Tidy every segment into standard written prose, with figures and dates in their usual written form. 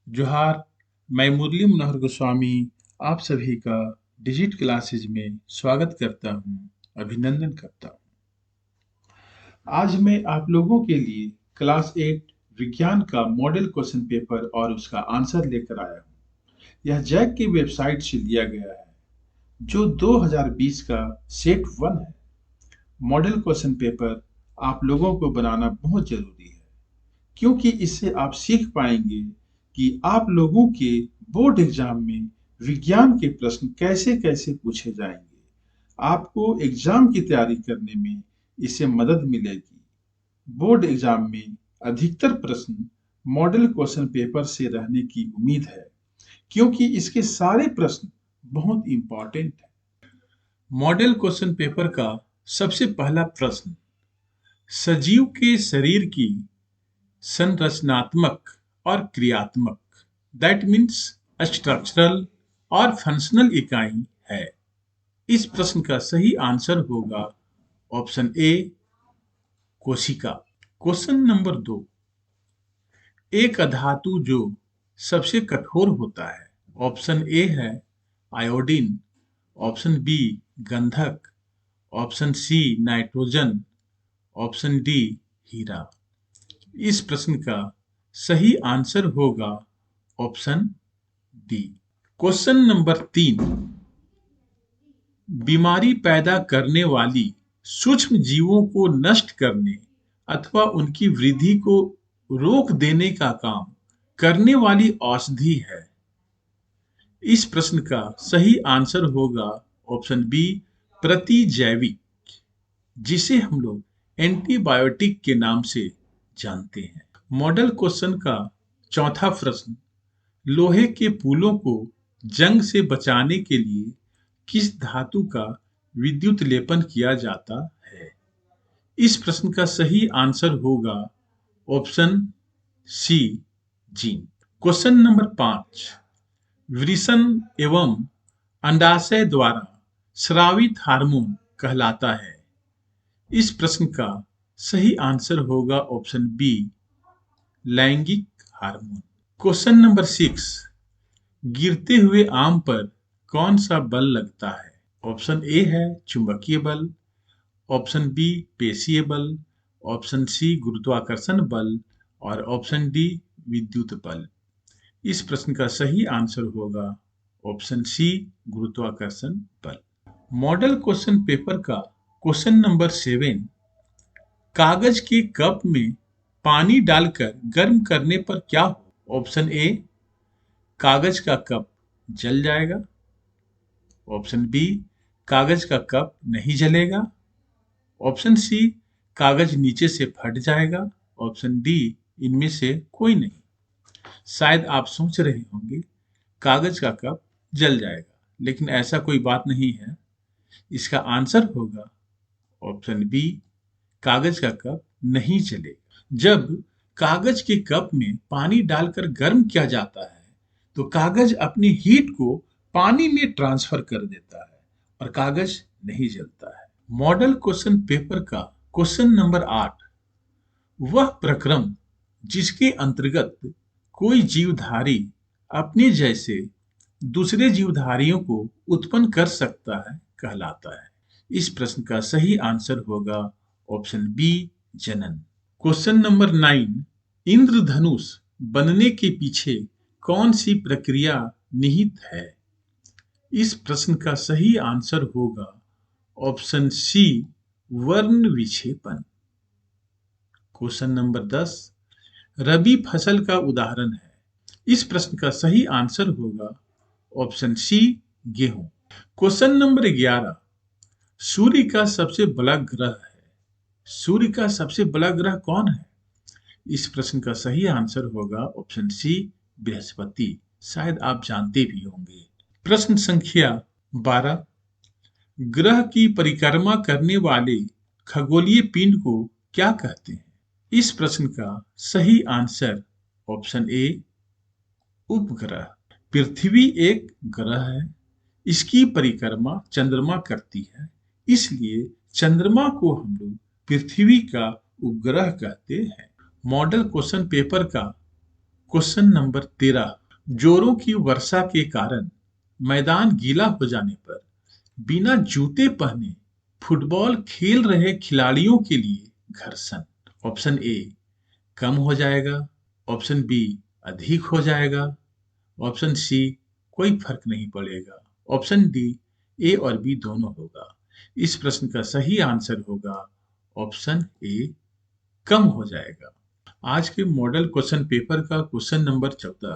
जोहार। मैं मुरली मनोहर गोस्वामी आप सभी का डिजिट क्लासेज में स्वागत करता हूँ, अभिनंदन करता हूँ। आज मैं आप लोगों के लिए क्लास 8 विज्ञान का मॉडल क्वेश्चन पेपर और उसका आंसर लेकर आया हूँ। यह जैक की वेबसाइट से लिया गया है, जो 2020 का सेट 1 है। मॉडल क्वेश्चन पेपर आप लोगों को बनाना बहुत जरूरी है, क्योंकि इससे आप सीख पाएंगे कि आप लोगों के बोर्ड एग्जाम में विज्ञान के प्रश्न कैसे कैसे पूछे जाएंगे। आपको एग्जाम की तैयारी करने में इससे मदद मिलेगी। बोर्ड एग्जाम में अधिकतर प्रश्न मॉडल क्वेश्चन पेपर से रहने की उम्मीद है, क्योंकि इसके सारे प्रश्न बहुत इंपॉर्टेंट है। मॉडल क्वेश्चन पेपर का सबसे पहला प्रश्न, सजीव के शरीर की संरचनात्मक और क्रियात्मक, दैट मीन्स स्ट्रक्चरल और फंक्शनल इकाई है। इस प्रश्न का सही आंसर होगा ऑप्शन ए, कोशिका। क्वेश्चन नंबर 2, एक धातु जो सबसे कठोर होता है। ऑप्शन ए है आयोडीन, ऑप्शन बी गंधक, option C nitrogen, option D हीरा। इस प्रश्न का सही आंसर होगा ऑप्शन डी। क्वेश्चन नंबर 3, बीमारी पैदा करने वाली सूक्ष्म जीवों को नष्ट करने अथवा उनकी वृद्धि को रोक देने का काम करने वाली औषधि है। इस प्रश्न का सही आंसर होगा ऑप्शन बी, प्रतिजैविक, जिसे हम लोग एंटीबायोटिक के नाम से जानते हैं। मॉडल क्वेश्चन का चौथा प्रश्न, लोहे के पुलों को जंग से बचाने के लिए किस धातु का विद्युत लेपन किया जाता है। इस प्रश्न का सही आंसर होगा option C, gene. Question number 5, वृषण एवं अंडाशय द्वारा स्रावित हार्मोन कहलाता है। इस प्रश्न का सही आंसर होगा ऑप्शन बी, लैंगिक हार्मोन। क्वेश्चन नंबर 6, गिरते हुए आम पर कौन सा बल लगता है। ऑप्शन ए है चुंबकीय बल, ऑप्शन बी पेशीय बल, ऑप्शन सी गुरुत्वाकर्षण बल और ऑप्शन डी विद्युत बल। इस प्रश्न का सही आंसर होगा ऑप्शन सी, गुरुत्वाकर्षण बल। मॉडल क्वेश्चन पेपर का क्वेश्चन नंबर 7, कागज के कप में पानी डालकर गर्म करने पर क्या हो। ऑप्शन ए, कागज का कप जल जाएगा, ऑप्शन बी, कागज का कप नहीं जलेगा, ऑप्शन सी, कागज नीचे से फट जाएगा, ऑप्शन डी, इनमें से कोई नहीं। शायद आप सोच रहे होंगे कागज का कप जल जाएगा, लेकिन ऐसा कोई बात नहीं है। इसका आंसर होगा ऑप्शन बी, कागज का कप नहीं जलेगा। जब कागज के कप में पानी डालकर गर्म किया जाता है, तो कागज अपनी हीट को पानी में ट्रांसफर कर देता है और कागज नहीं जलता है। मॉडल क्वेश्चन पेपर का क्वेश्चन नंबर 8, वह प्रक्रम जिसके अंतर्गत कोई जीवधारी अपने जैसे दूसरे जीवधारियों को उत्पन्न कर सकता है कहलाता है। इस प्रश्न का सही आंसर होगा ऑप्शन बी, जनन। क्वेश्चन नंबर 9, इंद्रधनुष बनने के पीछे कौन सी प्रक्रिया निहित है। इस प्रश्न का सही आंसर होगा ऑप्शन सी, वर्ण विक्षेपण। क्वेश्चन नंबर 10, रबी फसल का उदाहरण है। इस प्रश्न का सही आंसर होगा ऑप्शन सी, गेहूं। क्वेश्चन नंबर 11, सूर्य का सबसे बड़ा ग्रह है। सूर्य का सबसे बड़ा ग्रह कौन है। इस प्रश्न का सही आंसर होगा ऑप्शन सी, बृहस्पति। शायद आप जानते भी होंगे। प्रश्न संख्या 12, ग्रह की परिक्रमा करने वाले खगोलीय पिंड को क्या कहते हैं। इस प्रश्न का सही आंसर ऑप्शन ए, उपग्रह। पृथ्वी एक ग्रह है, इसकी परिक्रमा चंद्रमा करती है, इसलिए चंद्रमा को हम लोग पृथ्वी का उपग्रह कहते हैं। मॉडल क्वेश्चन पेपर का क्वेश्चन नंबर 13, जोरों की वर्षा के कारण मैदान गीला हो जाने पर बिना जूते पहने फुटबॉल खेल रहे खिलाड़ियों के लिए घर्षण। ऑप्शन ए कम हो जाएगा, ऑप्शन बी अधिक हो जाएगा, ऑप्शन सी कोई फर्क नहीं पड़ेगा, ऑप्शन डी ए और बी दोनों होगा। इस प्रश्न का सही आंसर होगा ऑप्शन ए कम हो जाएगा। आज के मॉडल क्वेश्चन पेपर का क्वेश्चन नंबर 14,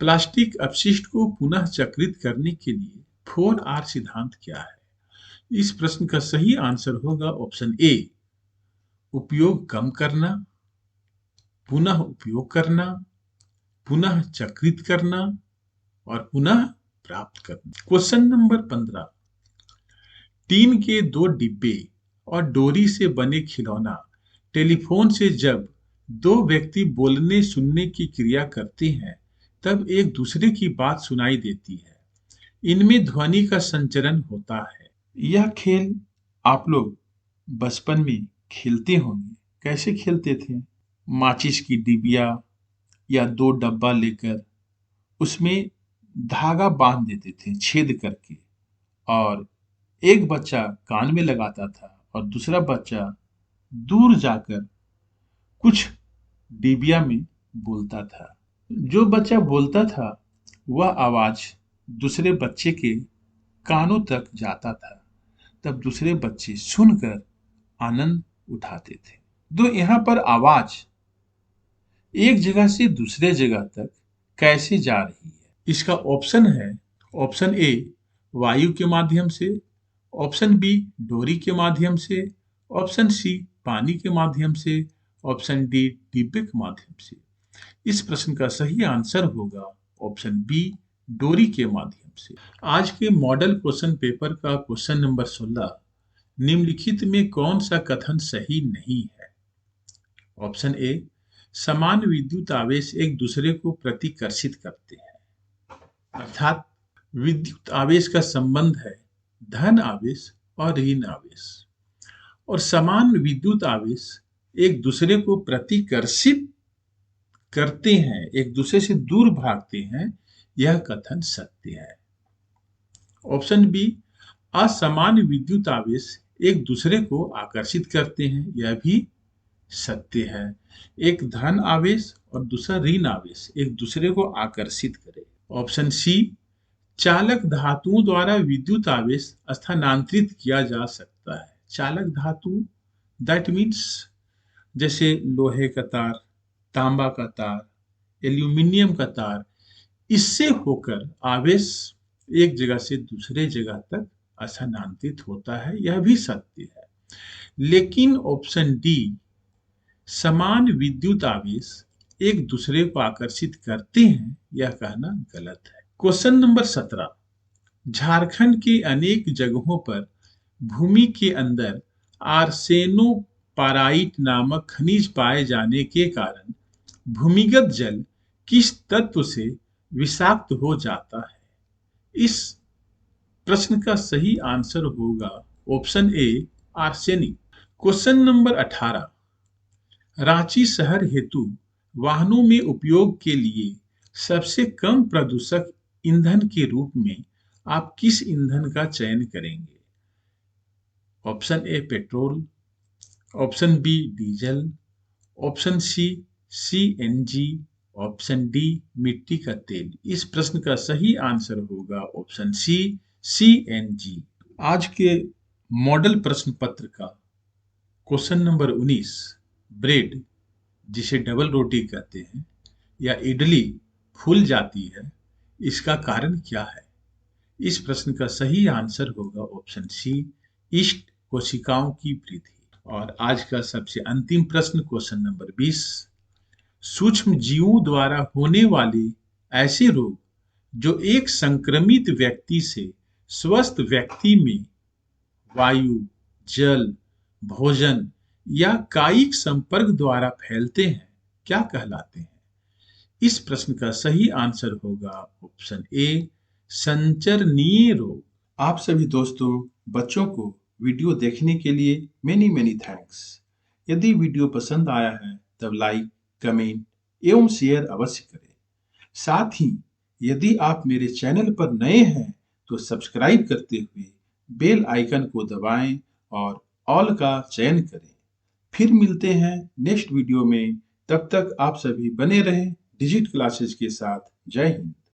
प्लास्टिक अपशिष्ट को पुनः चक्रित करने के लिए 4R सिद्धांत क्या है? इस प्रश्न का सही आंसर होगा ऑप्शन ए उपयोग कम करना, पुनः उपयोग करना, पुनः चक्रित करना और पुनः प्राप्त करना। क्वेश्चन नंबर 15, टीन के 2 डिब्बे और डोरी से बने खिलौना टेलीफोन से जब 2 व्यक्ति बोलने सुनने की क्रिया करते हैं तब एक दूसरे की बात सुनाई देती है। इनमें ध्वनि का संचरण होता है। यह खेल आप लोग बचपन में खेलते होंगे। कैसे खेलते थे? माचिस की डिबिया या 2 डब्बा लेकर उसमें धागा बांध देते थे छेद करके, और एक बच्चा कान में लगाता था और दूसरा बच्चा दूर जाकर कुछ डिबिया में बोलता था। जो बच्चा बोलता था वह आवाज दूसरे बच्चे के कानों तक जाता था, तब दूसरे बच्चे सुनकर आनंद उठाते थे। तो यहाँ पर आवाज एक जगह से दूसरे जगह तक कैसे जा रही है? इसका ऑप्शन है, ऑप्शन ए वायु के माध्यम से, ऑप्शन बी डोरी के माध्यम से, ऑप्शन सी पानी के माध्यम से, ऑप्शन डी डिब्बे के माध्यम से। इस प्रश्न का सही आंसर होगा ऑप्शन बी डोरी के माध्यम से। आज के मॉडल क्वेश्चन पेपर का क्वेश्चन नंबर 16, निम्नलिखित में कौन सा कथन सही नहीं है? ऑप्शन ए समान विद्युत आवेश एक दूसरे को प्रतिकर्षित करते हैं, अर्थात विद्युत आवेश का संबंध है धन आवेश और ऋण आवेश, और समान विद्युत आवेश एक दूसरे को प्रतिकर्षित करते हैं, एक दूसरे से दूर भागते हैं, यह कथन सत्य है। ऑप्शन बी असमान विद्युत आवेश एक दूसरे को आकर्षित करते हैं, यह भी सत्य है। एक धन आवेश और दूसरा ऋण आवेश एक दूसरे को आकर्षित करे। ऑप्शन सी चालक धातुओं द्वारा विद्युत आवेश स्थानांतरित किया जा सकता है। चालक धातु दैट मीन्स जैसे लोहे का तार, तांबा का तार, एल्यूमिनियम का तार, इससे होकर आवेश एक जगह से दूसरे जगह तक स्थानांतरित होता है, यह भी सत्य है। लेकिन ऑप्शन डी समान विद्युत आवेश एक दूसरे को आकर्षित करते हैं, यह कहना गलत है। क्वेश्चन नंबर 17, झारखंड के अनेक जगहों पर भूमि के अंदर आर्सेनोपाराइट नामक खनिज पाए जाने के कारण भूमिगत जल किस तत्व से विषाक्त हो जाता है? इस प्रश्न का सही आंसर होगा option A arsenic. Question number 18, Ranchi शहर हेतु वाहनों में उपयोग के लिए सबसे कम प्रदूषक ईंधन के रूप में आप किस ईंधन का चयन करेंगे? Option A petrol, option B diesel, option C CNG, option D मिट्टी का तेल। इस प्रश्न का सही आंसर होगा ऑप्शन सी सीएनजी। आज के मॉडल प्रश्न पत्र का क्वेश्चन नंबर 19, ब्रेड जिसे डबल रोटी कहते हैं या इडली फूल जाती है, इसका कारण क्या है? इस प्रश्न का सही आंसर होगा ऑप्शन सी ईस्ट कोशिकाओं की वृद्धि। और आज का सबसे अंतिम प्रश्न क्वेश्चन नंबर 20, सूक्ष्म जीवों द्वारा होने वाले ऐसे रोग जो एक संक्रमित व्यक्ति से स्वस्थ व्यक्ति में वायु, जल, भोजन या कायिक संपर्क द्वारा फैलते हैं, क्या कहलाते हैं? इस प्रश्न का सही आंसर होगा ऑप्शन ए संचरणीय रोग। आप सभी दोस्तों, बच्चों को वीडियो देखने के लिए मेनी थैंक्स। यदि वीडियो पसंद आया है तब लाइक, कमेंट एवं शेयर अवश्य करें। साथ ही यदि आप मेरे चैनल पर नए हैं तो सब्सक्राइब करते हुए बेल आइकन को दबाएं और ऑल का चयन करें। फिर मिलते हैं नेक्स्ट वीडियो में। तब तक आप सभी बने रहें डिजिट क्लासेस के साथ। जय हिंद।